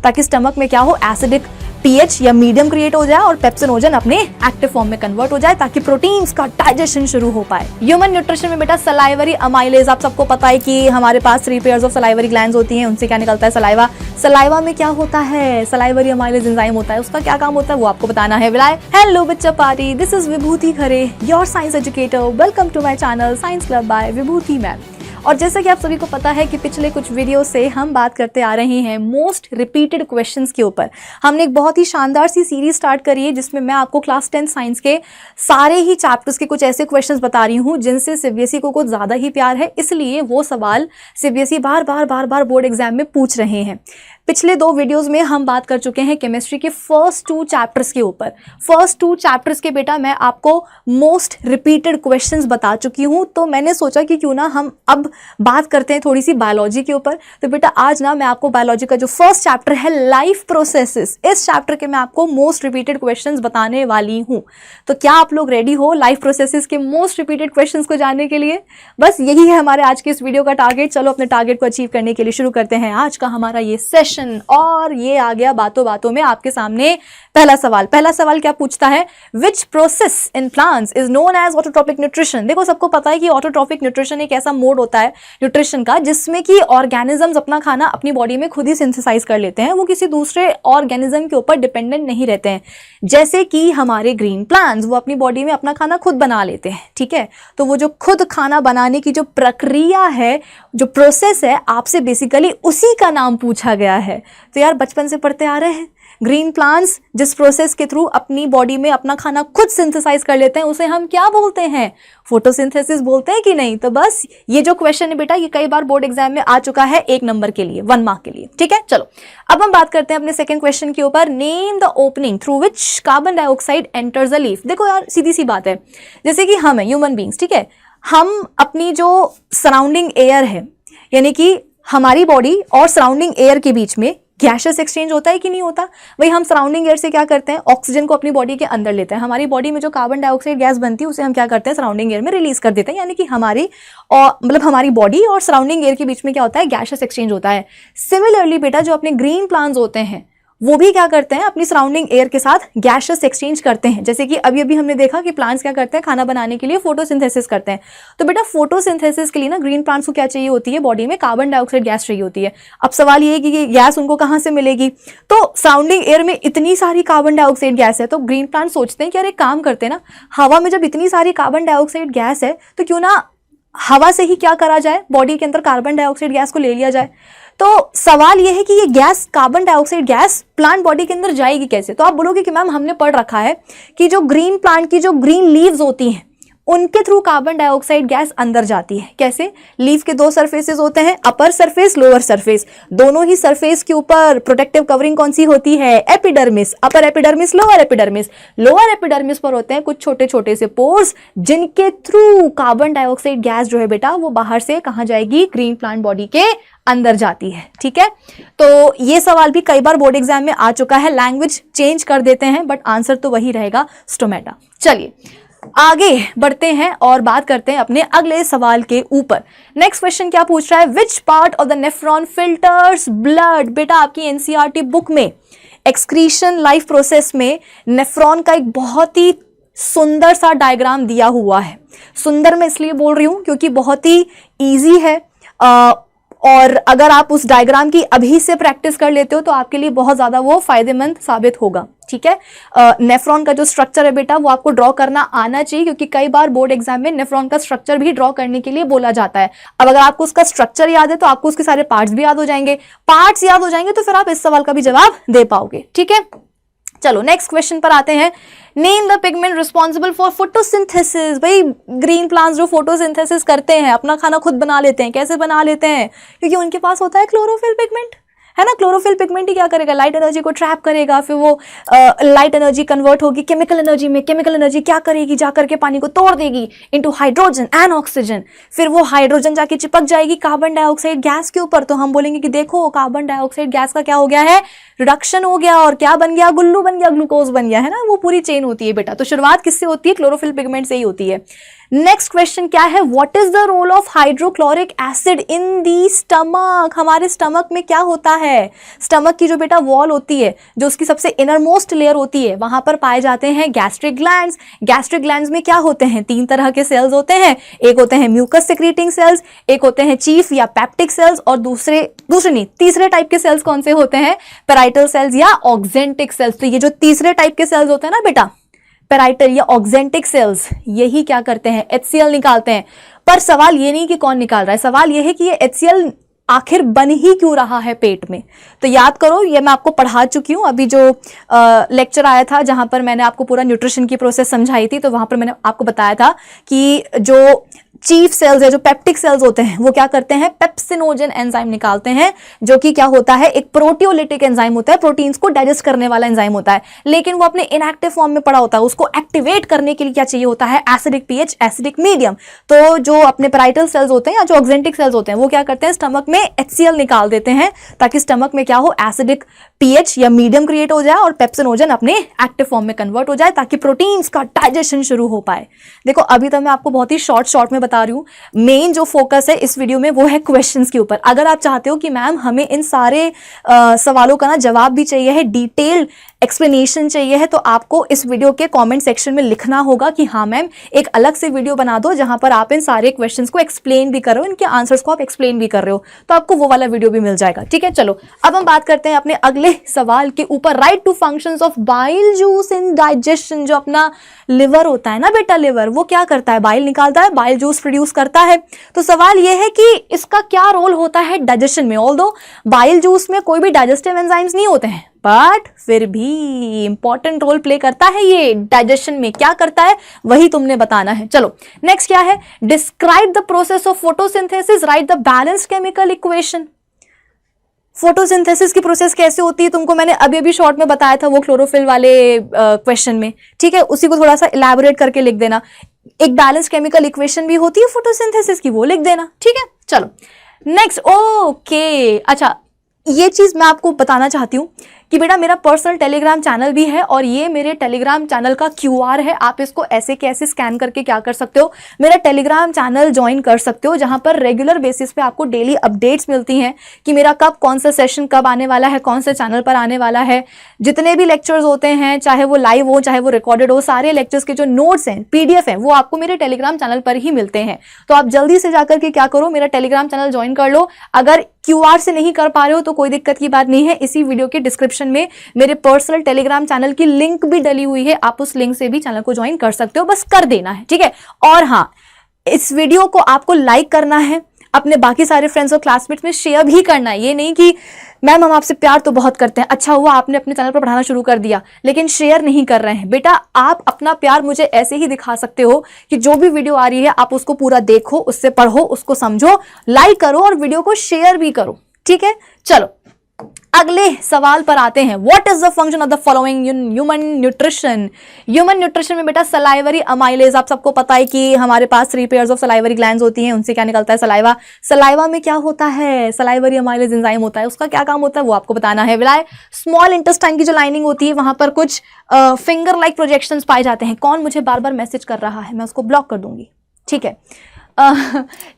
ताकि स्टमक में क्या हो, एसिडिक पीएच या मीडियम क्रिएट हो जाए और पेप्सिनोजन अपने एक्टिव फॉर्म में कन्वर्ट हो जाए ताकि प्रोटीन्स का डाइजेशन शुरू हो पाए। ह्यूमन न्यूट्रिशन में बेटा सलाइवरी अमाइलेज, आप सबको पता है कि हमारे पास 3 पेयर्स ऑफ सलाइवरी ग्लैंड्स होती हैं, उनसे क्या निकलता है, सलाइवा। सलाइवा में क्या होता है, सलाइवरी अमाइलेज एंजाइम होता है, उसका क्या काम होता है वो आपको बताना है। हेलो बच्चा party, this is Vibhuti Khare, your science educator. Welcome to my channel science club by Vibhuti ma'am. और जैसा कि आप सभी को पता है कि पिछले कुछ वीडियो से हम बात करते आ रहे हैं मोस्ट रिपीटेड क्वेश्चंस के ऊपर। हमने एक बहुत ही शानदार सी सीरीज स्टार्ट करी है जिसमें मैं आपको क्लास 10 साइंस के सारे ही चैप्टर्स के कुछ ऐसे क्वेश्चंस बता रही हूँ जिनसे सीबीएसई को कुछ ज़्यादा ही प्यार है, इसलिए वो सवाल सीबीएसई बार बार बोर्ड एग्जाम में पूछ रहे हैं। पिछले 2 वीडियोस में हम बात कर चुके हैं केमिस्ट्री के फर्स्ट 2 चैप्टर्स के ऊपर। फर्स्ट 2 चैप्टर्स के बेटा मैं आपको मोस्ट रिपीटेड क्वेश्चंस बता चुकी हूं, तो मैंने सोचा कि क्यों ना हम अब बात करते हैं थोड़ी सी बायोलॉजी के ऊपर। तो बेटा आज ना मैं आपको बायोलॉजी का जो फर्स्ट चैप्टर है लाइफ प्रोसेसेस, इस चैप्टर के मैं आपको मोस्ट रिपीटेड क्वेश्चंस बताने वाली हूँ। तो क्या आप लोग रेडी हो लाइफ प्रोसेसेस के मोस्ट रिपीटेड क्वेश्चंस को जानने के लिए? बस यही है हमारे आज के इस वीडियो का टारगेट। चलो अपने टारगेट को अचीव करने के लिए शुरू करते हैं आज का हमारा ये सेशन। और ये आ गया बातों बातों में आपके सामने पहला सवाल। पहला सवाल क्या पूछता है, which process in plants is known as autotrophic nutrition. देखो सबको पता है कि ऑटोट्रोपिक न्यूट्रिशन एक ऐसा मोड होता है न्यूट्रिशन का जिसमें कि ऑर्गेनिजम्स अपना खाना अपनी बॉडी में खुद ही सिंथेसाइज कर लेते हैं, वो किसी दूसरे ऑर्गेनिज्म के ऊपर डिपेंडेंट नहीं रहते हैं। जैसे कि हमारे ग्रीन प्लांट्स, वो अपनी बॉडी में अपना खाना खुद बना लेते हैं, ठीक है। तो वो जो खुद खाना बनाने की जो प्रक्रिया है, जो प्रोसेस है, आपसे बेसिकली उसी का नाम पूछा गया है। तो यार बचपन से पढ़ते आ रहे हैं, ग्रीन प्लांट्स जिस प्रोसेस के थ्रू अपनी बॉडी में अपना खाना खुद सिंथेसाइज कर लेते हैं उसे हम क्या बोलते हैं, फोटोसिंथेसिस बोलते हैं कि नहीं। तो बस ये जो क्वेश्चन है बेटा ये कई बार बोर्ड एग्जाम में आ चुका है 1 नंबर के लिए, 1 मार्क के लिए, ठीक है। चलो अब हम बात करते हैं अपने सेकंड क्वेश्चन के ऊपर। Name the opening through which carbon dioxide enters the leaf. देखो यार सीधी सी बात है, जैसे कि हम है ह्यूमन बींग्स, ठीक है, हम अपनी जो सराउंडिंग एयर है यानी कि हमारी बॉडी और सराउंडिंग एयर के बीच में गैसेस एक्सचेंज होता है कि नहीं होता। वही हम सराउंडिंग एयर से क्या करते हैं, ऑक्सीजन को अपनी बॉडी के अंदर लेते हैं। हमारी बॉडी में जो कार्बन डाइऑक्साइड गैस बनती है उसे हम क्या करते हैं, सराउंडिंग एयर में रिलीज कर देते हैं। यानी कि हमारी हमारी बॉडी और सराउंडिंग एयर के बीच में क्या होता है, गैसेस एक्सचेंज होता है। सिमिलरली बेटा जो अपने ग्रीन प्लांट्स होते हैं वो भी क्या करते हैं, अपनी सराउंडिंग एयर के साथ गैसेस एक्सचेंज करते हैं। जैसे कि अभी हमने देखा कि प्लांट्स क्या करते हैं, खाना बनाने के लिए फोटोसिंथेसिस करते हैं। तो बेटा फोटोसिंथेसिस के लिए ना ग्रीन प्लांट्स को क्या चाहिए होती है, बॉडी में कार्बन डाइऑक्साइड गैस चाहिए होती है। अब सवाल ये है कि ये गैस उनको कहाँ से मिलेगी। तो सराउंडिंग एयर में इतनी सारी कार्बन डाइऑक्साइड गैस है तो ग्रीन प्लांट सोचते हैं कि अरे काम करते हैं ना, हवा में जब इतनी सारी कार्बन डाइऑक्साइड गैस है तो क्यों ना हवा से ही क्या करा जाए, बॉडी के अंदर कार्बन डाइऑक्साइड गैस को ले लिया जाए। तो सवाल यह है कि ये gas, carbon dioxide gas plant body के अंदर जाएगी कैसे। तो आप बोलोगे कि मैम हमने पढ़ रखा है कि जो ग्रीन प्लांट की जो ग्रीन लीव्स होती हैं उनके थ्रू कार्बन डाइऑक्साइड गैस अंदर जाती है। कैसे, लीफ के 2 सरफेसेस होते हैं, अपर सरफेस लोअर सरफेस। दोनों ही सरफेस के ऊपर प्रोटेक्टिव कवरिंग कौन सी होती है, epidermis. Upper epidermis, lower epidermis. Lower epidermis पर होते हैं कुछ छोटे छोटे से पोर्स जिनके थ्रू कार्बन डाइऑक्साइड गैस जो है बेटा वो बाहर से कहाँ जाएगी, ग्रीन प्लांट बॉडी के अंदर जाती है, ठीक है। तो ये सवाल भी कई बार बोर्ड एग्जाम में आ चुका है, लैंग्वेज चेंज कर देते हैं बट आंसर तो वही रहेगा, स्टोमेटा। चलिए आगे बढ़ते हैं और बात करते हैं अपने अगले सवाल के ऊपर। नेक्स्ट क्वेश्चन क्या पूछ रहा है, which part of the nephron filters blood. बेटा आपकी एनसीईआरटी बुक में एक्सक्रीशन लाइफ प्रोसेस में नेफ्रॉन का एक बहुत ही सुंदर सा डायग्राम दिया हुआ है। सुंदर मैं इसलिए बोल रही हूं क्योंकि बहुत ही इजी है और अगर आप उस डायग्राम की अभी से प्रैक्टिस कर लेते हो तो आपके लिए बहुत ज्यादा वो फायदेमंद साबित होगा, ठीक है। नेफ्रॉन का जो स्ट्रक्चर है बेटा वो आपको ड्रॉ करना आना चाहिए क्योंकि कई बार बोर्ड एग्जाम में नेफ्रॉन का स्ट्रक्चर भी ड्रॉ करने के लिए बोला जाता है। अब अगर आपको उसका स्ट्रक्चर याद है तो आपको उसके सारे पार्ट्स भी याद हो जाएंगे। पार्ट्स याद हो जाएंगे तो फिर आप इस सवाल का भी जवाब दे पाओगे, ठीक है। चलो नेक्स्ट क्वेश्चन पर आते हैं। Name the pigment responsible for photosynthesis. भाई ग्रीन प्लांट्स जो फोटोसिंथेसिस करते हैं, अपना खाना खुद बना लेते हैं, कैसे बना लेते हैं, क्योंकि उनके पास होता है क्लोरोफिल पिगमेंट, है ना। क्लोरोफिल पिगमेंट ही क्या करेगा, लाइट एनर्जी को ट्रैप करेगा, फिर वो लाइट एनर्जी कन्वर्ट होगी केमिकल एनर्जी में। केमिकल एनर्जी क्या करेगी, जाकर के पानी को तोड़ देगी इनटू हाइड्रोजन एंड ऑक्सीजन। फिर वो हाइड्रोजन जाके चिपक जाएगी कार्बन डाइऑक्साइड गैस के ऊपर। तो हम बोलेंगे कि देखो कार्बन डाइऑक्साइड गैस का क्या हो गया है, रिडक्शन हो गया और क्या बन गया, गुल्लू बन गया, ग्लूकोज बन गया, है ना, वो पूरी चेन होती है बेटा। तो शुरुआत किससे होती है, क्लोरोफिल पिगमेंट से ही होती है। नेक्स्ट क्वेश्चन क्या है, what is the role of hydrochloric acid in the stomach, हमारे स्टमक में क्या होता है। स्टमक की जो बेटा वॉल होती है, जो उसकी सबसे इनरमोस्ट लेयर होती है, वहां पर पाए जाते हैं गैस्ट्रिक ग्लैंड्स। गैस्ट्रिक ग्लैंड्स में क्या होते हैं, 3 तरह के सेल्स होते हैं, एक होते हैं म्यूकस सिक्रीटिंग सेल्स, एक होते हैं चीफ या पैप्टिक सेल्स, और तीसरे टाइप के सेल्स कौन से होते हैं, पेराइटल सेल्स या ऑक्जेंटिक सेल्स। तो ये जो तीसरे टाइप के सेल्स होते हैं ना बेटा, पेराइटल या ऑक्जेंटिक सेल्स, यही क्या करते हैं, HCl निकालते हैं। पर सवाल ये नहीं कि कौन निकाल रहा है, सवाल ये है कि ये HCl आखिर बन ही क्यों रहा है पेट में। तो याद करो, ये मैं आपको पढ़ा चुकी हूँ, अभी जो लेक्चर आया था जहां पर मैंने आपको पूरा न्यूट्रिशन की प्रोसेस समझाई थी, तो वहां पर मैंने आपको बताया था कि जो चीफ सेल्स है, जो पेप्टिक सेल्स होते हैं, वो क्या करते हैं, पेप्सिनोजन एंजाइम निकालते हैं, जो कि क्या होता है, एक प्रोटियोलिटिक एंजाइम होता है, प्रोटीन्स को डाइजेस्ट करने वाला एंजाइम होता है, लेकिन वो अपने इनएक्टिव फॉर्म में पड़ा होता है। उसको एक्टिवेट करने के लिए क्या चाहिए होता है, एसिडिक पीएच, एसिडिक मीडियम। तो जो अपने पेराइटल सेल्स होते हैं या जो ऑक्जेंटिक सेल्स होते हैं, वो क्या करते हैं, स्टमक में HCl निकाल देते हैं, ताकि स्टमक में क्या हो, एसिडिक पीएच या मीडियम क्रिएट हो जाए और पेप्सिनोजन अपने एक्टिव फॉर्म में कन्वर्ट हो जाए, ताकि प्रोटीन्स का डाइजेशन शुरू हो पाए। देखो अभी तक मैं आपको बहुत ही शॉर्ट में बता रही हूँ, मेन जो फोकस है इस वीडियो में वो है क्वेश्चंस के ऊपर। अगर आप चाहते हो कि मैम हमें इन सारे सवालों का ना जवाब भी चाहिए है, डिटेल्ड एक्सप्लेनेशन चाहिए है, तो आपको इस वीडियो के कमेंट सेक्शन में लिखना होगा कि हाँ मैम एक अलग से वीडियो बना दो जहां पर आप इन सारे क्वेश्चंस को एक्सप्लेन भी कर रहे हो, इनके आंसर्स को आप एक्सप्लेन भी कर रहे हो, तो आपको वो वाला वीडियो भी मिल जाएगा। ठीक है, चलो अब हम बात करते हैं अपने अगले सवाल के ऊपर। Write two functions of bile juice in digestion. जो अपना लिवर होता है ना बेटा, लिवर वो क्या करता है, बाइल निकालता है, बाइल जूस प्रोड्यूस करता है। तो सवाल यह है कि इसका क्या रोल होता है डाइजेशन में। ऑल्दो बाइल जूस में कोई भी डाइजेस्टिव एंजाइम्स नहीं होते हैं, बट फिर भी इंपॉर्टेंट रोल प्ले करता है ये डाइजेशन में। क्या करता है वही तुमने बताना है। चलो नेक्स्ट क्या है, describe the process of photosynthesis, right the balanced chemical equation. Photosynthesis की प्रोसेस कैसे होती है तुमको मैंने अभी अभी शॉर्ट में बताया था, वो क्लोरोफिल वाले क्वेश्चन में। ठीक है, उसी को थोड़ा सा इलैबोरेट करके लिख देना। एक बैलेंस केमिकल इक्वेशन भी होती है फोटोसिंथेसिस की, वो लिख देना। ठीक है, चलो नेक्स्ट। ओके, अच्छा ये चीज मैं आपको बताना चाहती हूँ कि बेटा मेरा पर्सनल टेलीग्राम चैनल भी है, और ये मेरे टेलीग्राम चैनल का QR है। आप इसको ऐसे कैसे स्कैन करके क्या कर सकते हो, मेरा टेलीग्राम चैनल ज्वाइन कर सकते हो, जहां पर रेगुलर बेसिस पे आपको डेली अपडेट्स मिलती हैं कि मेरा कब कौन सा सेशन कब आने वाला है, कौन से चैनल पर आने वाला है। जितने भी लेक्चर्स होते हैं, चाहे वो लाइव हो चाहे वो रिकॉर्डेड हो, सारे लेक्चर्स के जो नोट्स हैं, PDF हैं, वो आपको मेरे टेलीग्राम चैनल पर ही मिलते हैं। तो आप जल्दी से जाकर के क्या करो, मेरा टेलीग्राम चैनल ज्वाइन कर लो। अगर QR से नहीं कर पा रहे हो तो कोई दिक्कत की बात नहीं है, इसी वीडियो के डिस्क्रिप्शन में मेरे पर्सनल टेलीग्राम चैनल की लिंक भी डली हुई है, आप उस लिंक से भी चैनल को ज्वाइन कर सकते हो, बस कर देना है। ठीक है, और हाँ इस वीडियो को आपको लाइक करना है, अपने बाकी सारे फ्रेंड्स और क्लासमेट्स में शेयर भी करना है। ये नहीं कि मैम हम आपसे प्यार तो बहुत करते हैं, अच्छा हुआ आपने अपने चैनल पर पढ़ाना शुरू कर दिया लेकिन शेयर नहीं कर रहे हैं। बेटा आप अपना प्यार मुझे ऐसे ही दिखा सकते हो कि जो भी वीडियो आ रही है आप उसको पूरा देखो, उससे पढ़ो, उसको समझो, लाइक करो और वीडियो को शेयर भी करो। ठीक है, चलो अगले सवाल पर आते हैं। What is the function of the following in human nutrition. Human nutrition में बेटा सलाइवरी अमाइलेज, आप सबको पता है कि हमारे पास 3 पेयर्स ऑफ सलाइवरी ग्लैंड्स होती हैं, उनसे क्या निकलता है, सलाइवा। सलाइवा में क्या होता है, सलाइवरी अमाइलेज एंजाइम होता है, उसका क्या काम होता है वो आपको बताना है। विलाय स्मॉल इंटेस्टाइन की जो लाइनिंग होती है वहां पर कुछ फिंगर लाइक प्रोजेक्शंस पाए जाते हैं। कौन मुझे बार बार मैसेज कर रहा है, मैं उसको ब्लॉक कर दूंगी। ठीक है,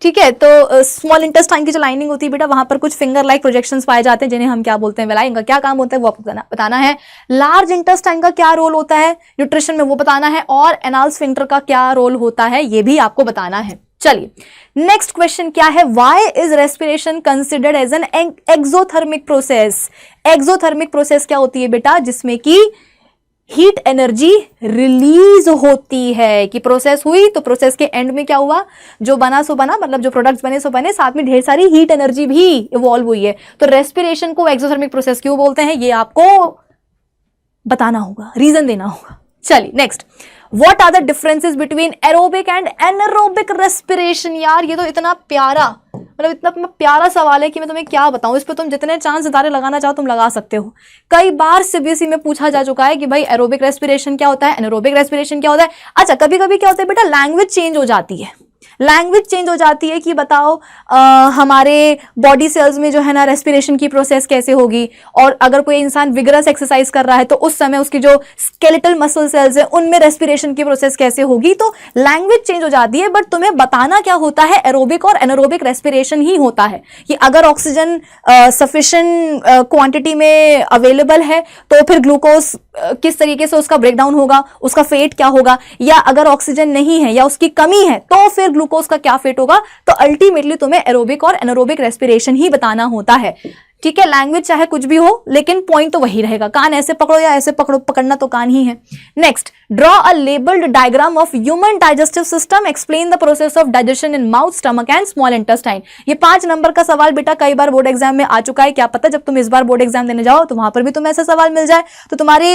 ठीक है, तो स्मॉल इंटेस्टाइन की जो लाइनिंग होती है बेटा वहां पर कुछ फिंगर लाइक प्रोजेक्शंस पाए जाते हैं, जिन्हें हम क्या बोलते हैं, वेलाई। इनका क्या काम होता है वो आपको बताना है। लार्ज इंटेस्टाइन का क्या रोल होता है न्यूट्रिशन में वो बताना है, और एनाल स्फिंक्टर का क्या रोल होता है ये भी आपको बताना है। चलिए नेक्स्ट क्वेश्चन क्या है, why is respiration considered as an exothermic process. Exothermic process क्या होती है बेटा, जिसमें कि हीट एनर्जी रिलीज होती है। कि प्रोसेस हुई तो प्रोसेस के एंड में क्या हुआ, जो बना सो बना, मतलब जो प्रोडक्ट्स बने सो बने, साथ में ढेर सारी हीट एनर्जी भी इवॉल्व हुई है। तो रेस्पिरेशन को एक्सोथर्मिक प्रोसेस क्यों बोलते हैं ये आपको बताना होगा, रीजन देना होगा। चलिए next, what are the differences between aerobic and anaerobic respiration. यार ये तो इतना प्यारा, मतलब इतना प्यारा सवाल है कि मैं तुम्हें क्या बताऊं। इस पे तुम जितने चांद सितारे लगाना चाहो तुम लगा सकते हो। कई बार CBSE में पूछा जा चुका है कि भाई एरोबिक रेस्पिरेशन क्या होता है, एनारोबिक रेस्पिरेशन क्या होता है। अच्छा कभी कभी क्या होता है बेटा, लैंग्वेज चेंज हो जाती है। लैंग्वेज चेंज हो जाती है कि बताओ हमारे बॉडी सेल्स में जो है ना रेस्पिरेशन की प्रोसेस कैसे होगी, और अगर कोई इंसान विगरस एक्सरसाइज कर रहा है तो उस समय उसकी जो स्केलेटल मसल सेल्स है उनमें रेस्पिरेशन की प्रोसेस कैसे होगी। तो लैंग्वेज चेंज हो जाती है, बट तुम्हें बताना क्या होता है, एरोबिक और एनारोबिक रेस्पिरेशन ही होता है कि अगर ऑक्सीजन सफिशिएंट क्वांटिटी में अवेलेबल है तो फिर ग्लूकोज किस तरीके से उसका ब्रेकडाउन होगा, उसका फेट क्या होगा, या अगर ऑक्सीजन नहीं है या उसकी कमी है तो फिर ग्लूकोज का क्या फेट होगा। तो अल्टीमेटली तुम्हें एरोबिक और एनारोबिक रेस्पिरेशन ही बताना होता है। ठीक है, लैंग्वेज चाहे कुछ भी हो लेकिन पॉइंट तो वही रहेगा, कान ऐसे पकड़ो या ऐसे पकड़ो, पकड़ना तो कान ही है। Next, draw a labelled diagram of human digestive system, explain the process of digestion in mouth, stomach and small intestine. ये 5 नंबर का सवाल बेटा कई बार बोर्ड एग्जाम में आ चुका है, क्या पता जब तुम इस बार बोर्ड एग्जाम देने जाओ तो वहां पर भी तुम्हें ऐसा सवाल मिल जाए। तो तुम्हारी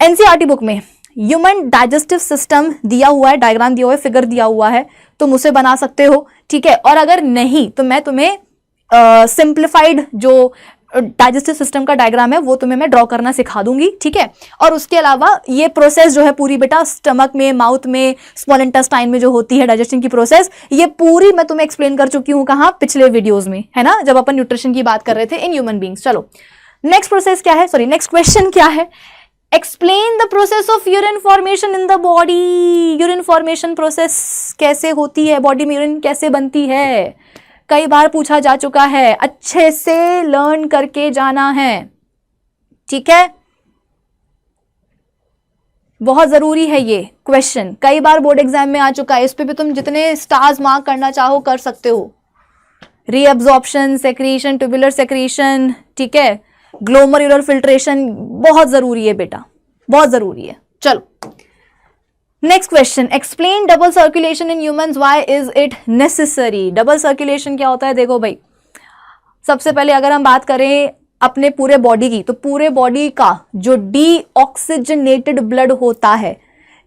एनसीईआरटी बुक में ह्यूमन डाइजेस्टिव सिस्टम दिया हुआ है, डायग्राम दिया हुआ है, फिगर दिया हुआ है, तुम उसे बना सकते हो। ठीक है, और अगर नहीं तो मैं तुम्हें सिंप्लीफाइड जो डाइजेस्टिव सिस्टम का डायग्राम है वो तुम्हें मैं ड्रॉ करना सिखा दूंगी। ठीक है, और उसके अलावा ये प्रोसेस जो है पूरी बेटा स्टमक में, माउथ में, स्मॉल इंटेस्टाइन में जो होती है डाइजेशन की प्रोसेस, ये पूरी मैं तुम्हें एक्सप्लेन कर चुकी हूं कहां, पिछले वीडियोस में, है ना, जब अपन न्यूट्रिशन की बात कर रहे थे इन ह्यूमन बींग्स। चलो नेक्स्ट प्रोसेस क्या है, सॉरी नेक्स्ट क्वेश्चन क्या है, explain the process of urine formation in the body. Urine formation process कैसे होती है, बॉडी में यूरिन कैसे बनती है, कई बार पूछा जा चुका है, अच्छे से लर्न करके जाना है। ठीक है, बहुत जरूरी है ये क्वेश्चन, कई बार बोर्ड एग्जाम में आ चुका है, इस पे भी तुम जितने स्टार्स मार्क करना चाहो कर सकते हो। रीअब्जॉर्प्शन, सेक्रीशन, ट्यूबुलर सेक्रीशन, ठीक है, ग्लोमेरुलर फिल्ट्रेशन, बहुत जरूरी है बेटा, बहुत जरूरी है। चलो next question, explain double circulation in humans, why is it necessary. Double circulation क्या होता है, देखो भाई, सबसे पहले अगर हम बात करें अपने पूरे बॉडी की, तो पूरे बॉडी का जो डीऑक्सीजनेटेड ब्लड होता है,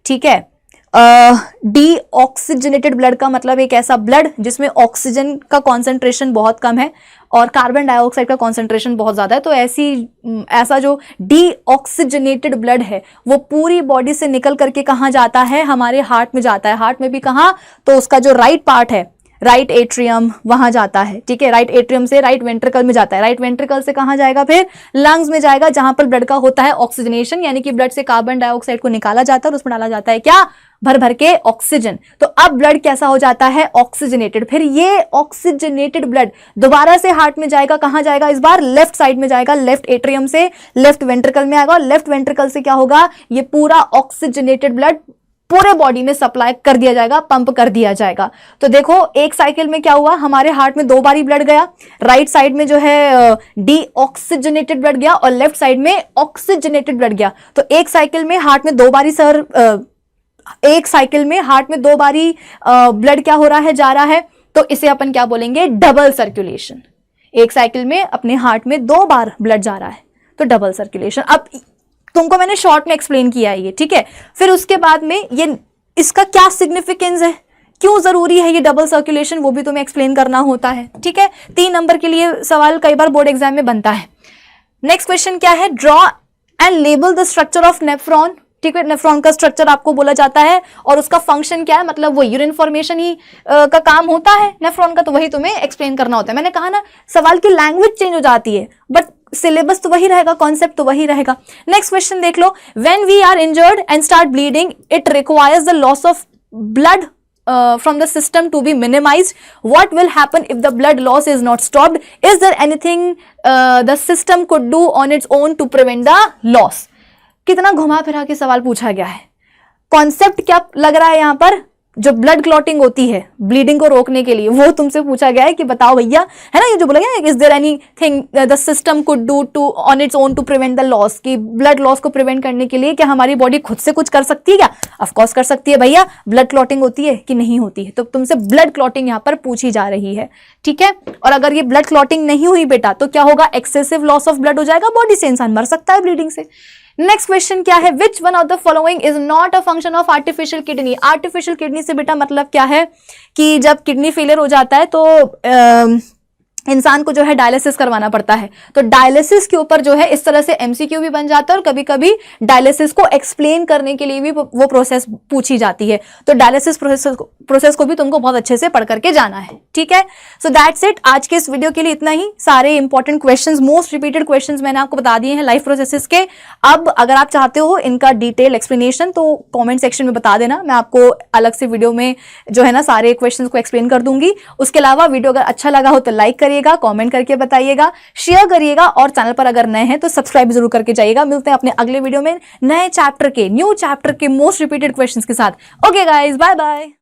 ठीक है, डीऑक्सीजनेटेड ब्लड का मतलब एक ऐसा ब्लड जिसमें ऑक्सीजन का कॉन्सेंट्रेशन बहुत कम है और कार्बन डाइऑक्साइड का कॉन्सेंट्रेशन बहुत ज्यादा है। तो ऐसा जो डीऑक्सीजनेटेड ब्लड है वो पूरी बॉडी से निकल करके कहाँ जाता है, हमारे हार्ट में जाता है। हार्ट में भी कहाँ, तो उसका जो राइट पार्ट है, राइट एट्रियम, वहां जाता है। ठीक है, राइट एट्रियम से राइट वेंट्रिकल में जाता है, राइट वेंट्रिकल से कहां जाएगा, फिर लंग्स में जाएगा, जहां पर ब्लड का होता है ऑक्सीजनेशन, यानी कि ब्लड से कार्बन डाइऑक्साइड को निकाला जाता है और उसमें डाला जाता है क्या, भर भर के ऑक्सीजन। तो अब ब्लड कैसा हो जाता है, ऑक्सीजनेटेड। फिर ये ऑक्सीजनेटेड ब्लड दोबारा से हार्ट में जाएगा, कहां जाएगा, इस बार लेफ्ट साइड में जाएगा, लेफ्ट एट्रियम से लेफ्ट वेंट्रिकल में आएगा, और लेफ्ट वेंट्रिकल से क्या होगा, ये पूरा ऑक्सीजनेटेड ब्लड पूरे बॉडी में सप्लाई कर दिया जाएगा, पंप कर दिया जाएगा। तो देखो एक साइकिल में क्या हुआ, हमारे हार्ट में 2 बारी ब्लड गया, राइट साइड में जो है डीऑक्सीजनेटेड ब्लड गया और लेफ्ट साइड में ऑक्सीजनेटेड ब्लड गया। तो एक साइकिल में हार्ट में 2 बारी एक साइकिल में हार्ट में 2 बारी ब्लड क्या हो रहा है, जा रहा है। तो इसे अपन क्या बोलेंगे, डबल सर्कुलेशन। एक साइकिल में अपने हार्ट में 2 बार ब्लड जा रहा है तो डबल सर्कुलेशन। अब तुमको मैंने शॉर्ट में एक्सप्लेन किया है ये, ठीक है। फिर उसके बाद में ये इसका क्या सिग्निफिकेंस है, क्यों जरूरी है ये डबल सर्कुलेशन, वो भी तुम्हें एक्सप्लेन करना होता है। ठीक है, 3 नंबर के लिए सवाल कई बार बोर्ड एग्जाम में बनता है। नेक्स्ट क्वेश्चन क्या है, draw and label the structure of nephron. ठीक है, नेफ्रॉन का स्ट्रक्चर आपको बोला जाता है और उसका फंक्शन क्या है, मतलब वो यूरिन फॉर्मेशन ही का काम होता है नेफ्रॉन का, तो वही तुम्हें एक्सप्लेन करना होता है। मैंने कहा ना सवाल की लैंग्वेज चेंज हो जाती है बट सिलेबस तो वही रहेगा, कॉन्सेप्ट तो वही रहेगा। नेक्स्ट क्वेश्चन देख लो, when we are injured and start bleeding it requires the loss of blood from the system to be minimized. What will happen if the blood loss is not stopped? Is there anything the system could do on its own to prevent the loss? कितना घुमा फिरा के सवाल पूछा गया है। Concept क्या लग रहा है यहाँ पर, जो ब्लड क्लॉटिंग होती है ब्लीडिंग को रोकने के लिए, वो तुमसे पूछा गया है कि बताओ भैया, है ना, ये जो बोला गया है, is there anything the system could do to on its own to prevent the loss, कि ब्लड लॉस को प्रिवेंट करने के लिए क्या हमारी बॉडी खुद से कुछ कर सकती है क्या? ऑफ कोर्स कर सकती है भैया। ब्लड क्लॉटिंग होती है कि नहीं होती है, तो तुमसे ब्लड क्लॉटिंग यहाँ पर पूछी जा रही है। ठीक है, और अगर ये ब्लड क्लॉटिंग नहीं हुई बेटा तो क्या होगा, एक्सेसिव लॉस ऑफ ब्लड हो जाएगा बॉडी से, इंसान मर सकता है ब्लीडिंग से। नेक्स्ट क्वेश्चन क्या है, which one of the following is not a function of artificial kidney. Artificial kidney से बेटा मतलब क्या है कि जब किडनी फेलियर हो जाता है तो इंसान को जो है डायलिसिस करवाना पड़ता है, तो डायलिसिस के ऊपर जो है इस तरह से एमसीक्यू भी बन जाता है और कभी कभी डायलिसिस को एक्सप्लेन करने के लिए भी वो प्रोसेस पूछी जाती है। तो डायलिसिस प्रोसेस को भी तुमको बहुत अच्छे से पढ़ करके जाना है, ठीक है। सो दैट्स इट, आज के इस वीडियो के लिए इतना ही। सारे important questions, most repeated questions मैंने आपको बता दिए हैं लाइफ प्रोसेसेस के। अब अगर आप चाहते हो इनका डिटेल एक्सप्लेनेशन तो कॉमेंट सेक्शन में बता देना, मैं आपको अलग से वीडियो में जो है ना सारे क्वेश्चंस को एक्सप्लेन कर दूंगी। उसके अलावा वीडियो अगर अच्छा लगा हो तो लाइक करिएगा, कमेंट करके बताइएगा, शेयर करिएगा और चैनल पर अगर नए हैं तो सब्सक्राइब जरूर करके जाइएगा। मिलते हैं अपने अगले वीडियो में न्यू चैप्टर के मोस्ट रिपीटेड क्वेश्चंस के साथ। Okay guys, bye bye.